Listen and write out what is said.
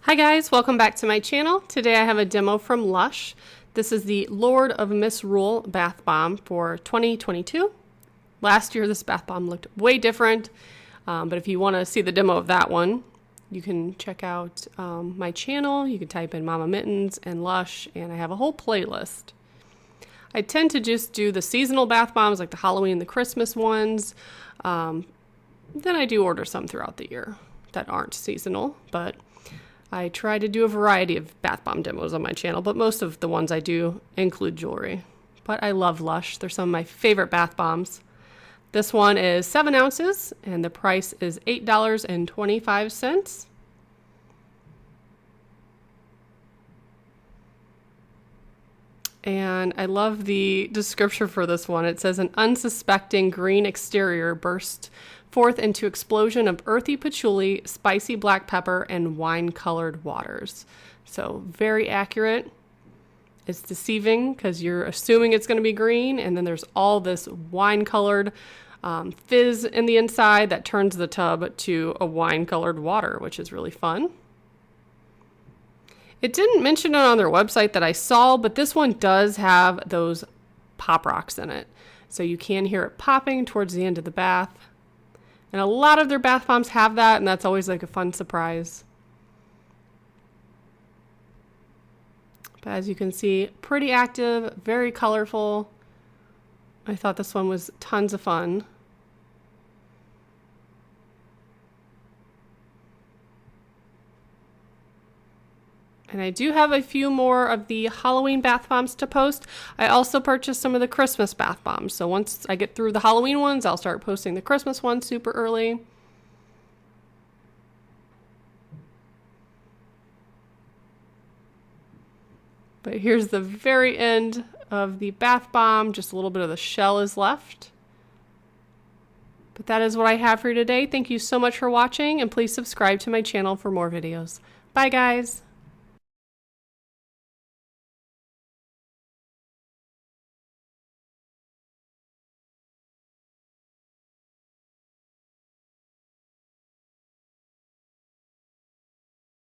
Hi guys, welcome back to my channel. Today I have a demo from Lush. This is the Lord of Misrule bath bomb for 2022. Last year this bath bomb looked way different, but if you want to see the demo of that one, you can check out my channel. You can type in Mama Mittens and Lush, and I have a whole playlist. I tend to just do the seasonal bath bombs like the Halloween, the Christmas ones. Then I do order some throughout the year that aren't seasonal, but I try to do a variety of bath bomb demos on my channel, but most of the ones I do include jewelry. But I love Lush. They're some of my favorite bath bombs. This one is 7 ounces, and the price is $8.25. And I love the description for this one. It says, an unsuspecting green exterior burst forth into explosion of earthy patchouli, spicy black pepper, and wine-colored waters. So very accurate. It's deceiving because you're assuming it's going to be green, and then there's all this wine-colored fizz in the inside that turns the tub to a wine-colored water, which is really fun. It didn't mention it on their website that I saw, but this one does have those pop rocks in it. So you can hear it popping towards the end of the bath. And a lot of their bath bombs have that, and that's always like a fun surprise. But as you can see, pretty active, very colorful. I thought this one was tons of fun. And I do have a few more of the Halloween bath bombs to post. I also purchased some of the Christmas bath bombs. So once I get through the Halloween ones, I'll start posting the Christmas ones super early. But here's the very end of the bath bomb. Just a little bit of the shell is left. But that is what I have for you today. Thank you so much for watching, and please subscribe to my channel for more videos. Bye guys!